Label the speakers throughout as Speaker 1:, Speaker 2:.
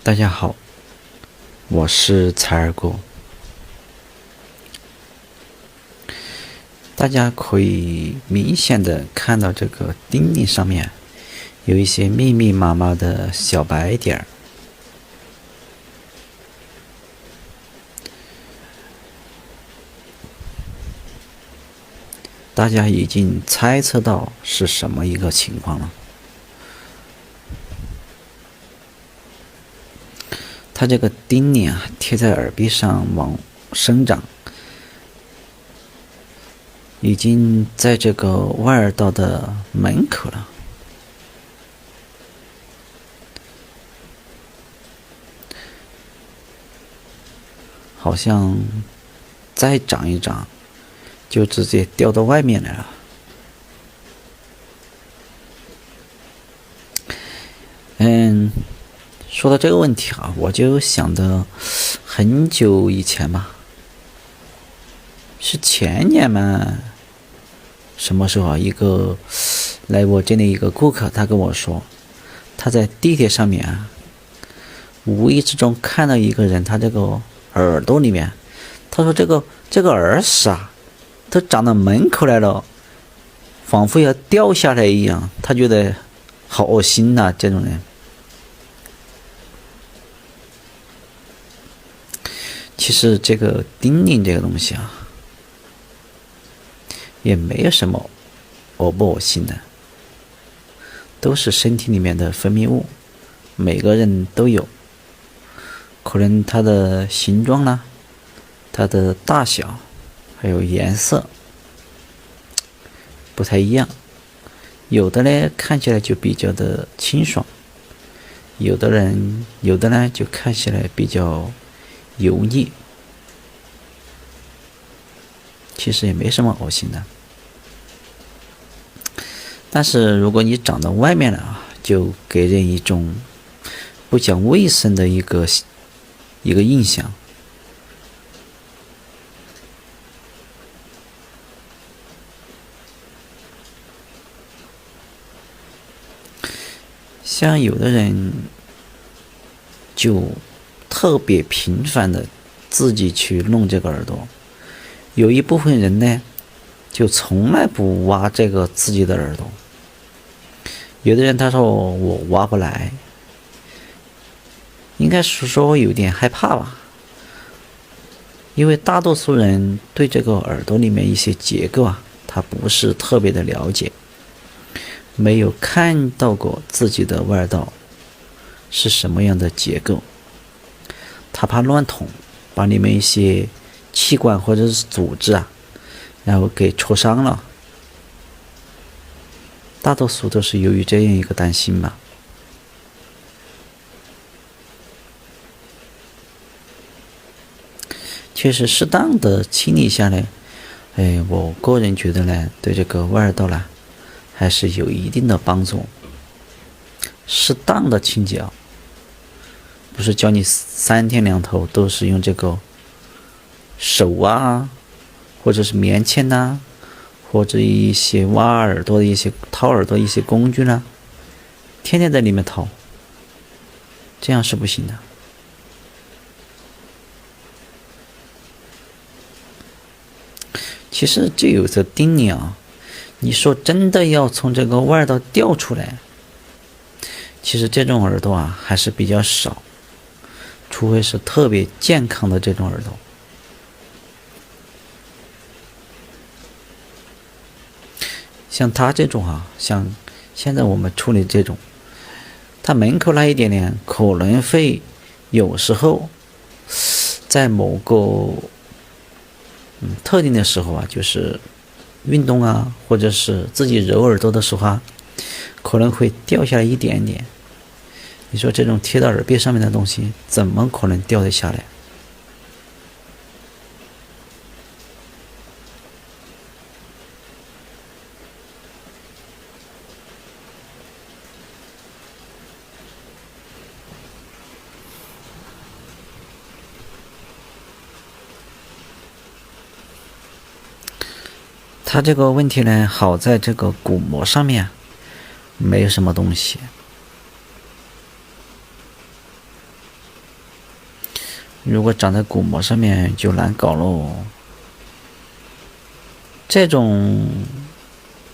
Speaker 1: 大家好，我是采耳狗。大家可以明显的看到这个钉钉上面有一些密密麻麻的小白点儿。大家已经猜测到是什么一个情况了。它这个钉钉啊，贴在耳壁上往生长，已经在这个外耳道的门口了。好像再长一长，就直接掉到外面来了。说到这个问题啊，我就想到很久以前吧，是前年嘛，什么时候啊？一个来我这里一个顾客，他跟我说，他在地铁上面啊，无意之中看到一个人，他这个耳朵里面，他说这个耳屎啊，都长到门口来了，仿佛要掉下来一样，他觉得好恶心呐，这种人。其实这个钉钉这个东西啊，也没有什么恶不恶心的，都是身体里面的分泌物，每个人都有。可能它的形状啦，它的大小，还有颜色不太一样。有的呢看起来就比较的清爽，有的呢就看起来比较油腻，其实也没什么恶心的。但是如果你长到外面了啊，就给人一种不讲卫生的一个印象。像有的人就特别频繁的自己去弄这个耳朵，有一部分人呢就从来不挖这个自己的耳朵。有的人他说我挖不来，应该是说有点害怕吧，因为大多数人对这个耳朵里面一些结构啊，他不是特别的了解，没有看到过自己的外耳道是什么样的结构，他怕乱捅，把里面一些器官或者是组织啊，然后给戳伤了。大多数都是由于这样一个担心吧。其实适当的清理下来，我个人觉得呢，对这个外耳道呢，还是有一定的帮助。适当的清洁，不是叫你3天2头都是用这个手啊，或者是棉签呐，或者一些挖耳朵的一些掏耳朵一些工具呢，天天在里面掏，这样是不行的。其实就有这钉钉啊，你说真的要从这个外耳道掉出来，其实这种耳朵啊还是比较少，除非是特别健康的这种耳朵。像他这种啊，像现在我们处理这种，他门口那一点点可能会有时候在某个特定的时候啊，就是运动啊，或者是自己揉耳朵的时候啊，可能会掉下来一点点。你说这种贴到耳壁上面的东西，怎么可能掉得下来？它这个问题呢，好在这个鼓膜上面没有什么东西，如果长在鼓膜上面就难搞喽。这种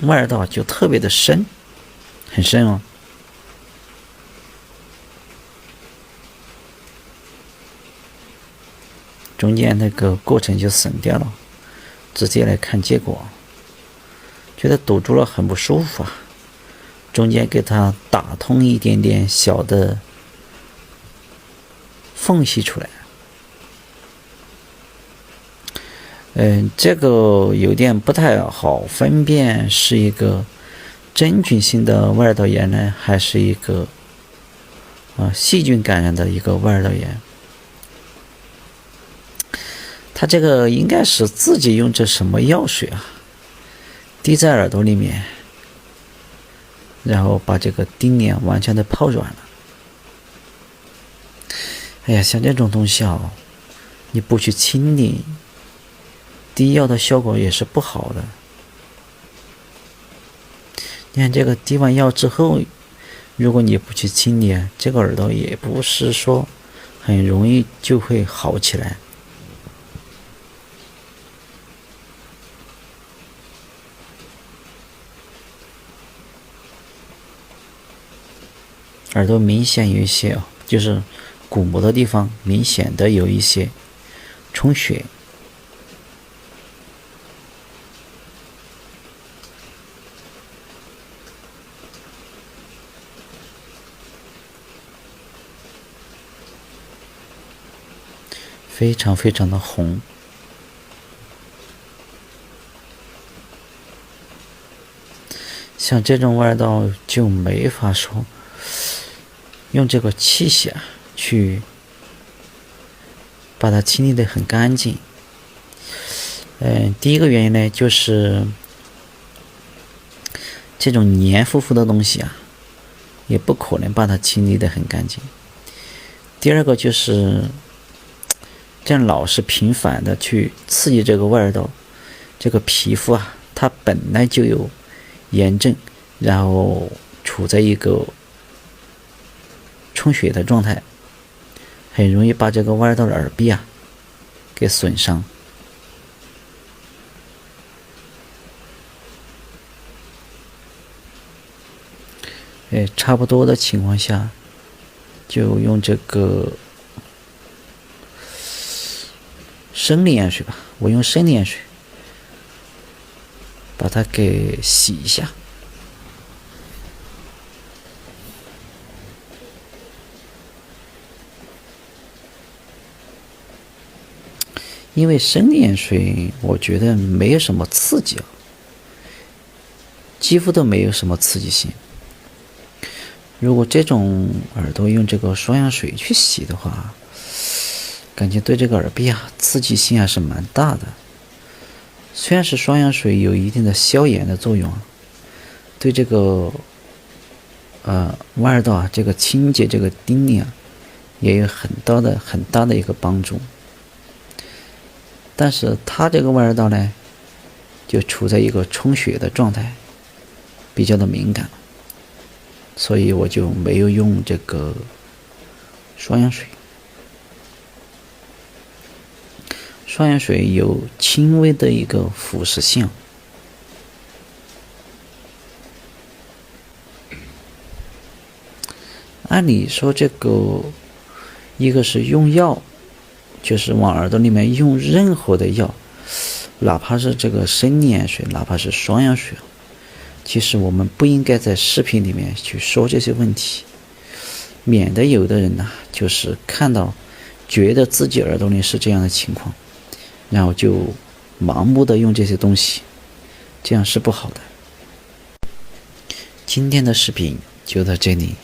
Speaker 1: 外耳道就特别的深，很深哦。中间那个过程就省掉了，直接来看结果，觉得堵住了很不舒服啊。中间给它打通一点点小的缝隙出来。这个有点不太好分辨是一个真菌性的外耳道炎呢，还是一个细菌感染的一个外耳道炎。他这个应该是自己用这什么药水啊，滴在耳朵里面，然后把这个钉连完全的泡软了。哎呀，像这种东西啊，你不去清理，滴药的效果也是不好的。你看这个滴完药之后，如果你不去清理，这个耳朵也不是说很容易就会好起来。耳朵明显有一些就是鼓膜的地方明显的有一些充血。非常非常的红。像这种外耳道就没法说用这个器械去把它清理得很干净。第一个原因呢，就是这种黏糊糊的东西啊，也不可能把它清理得很干净。第二个就是这样老是频繁的去刺激这个外耳道，这个皮肤啊，它本来就有炎症，然后处在一个充血的状态，很容易把这个外耳道的耳壁啊给损伤。差不多的情况下，就用这个生理盐水吧，我用生理盐水把它给洗一下。因为生理盐水我觉得没有什么刺激啊，几乎都没有什么刺激性。如果这种耳朵用这个双氧水去洗的话，感觉对这个耳壁啊刺激性还是蛮大的。虽然是双氧水有一定的消炎的作用，对这个外耳道啊这个清洁这个钉连啊也有很大的一个帮助。但是它这个外耳道呢，就处在一个充血的状态，比较的敏感，所以我就没有用这个双氧水。双氧水有轻微的一个腐蚀性。按理说这个一个是用药，就是往耳朵里面用任何的药，哪怕是这个生理盐水，哪怕是双氧水，其实我们不应该在视频里面去说这些问题，免得有的人呢就是看到觉得自己耳朵里是这样的情况，然后就盲目的用这些东西，这样是不好的。今天的视频就到这里。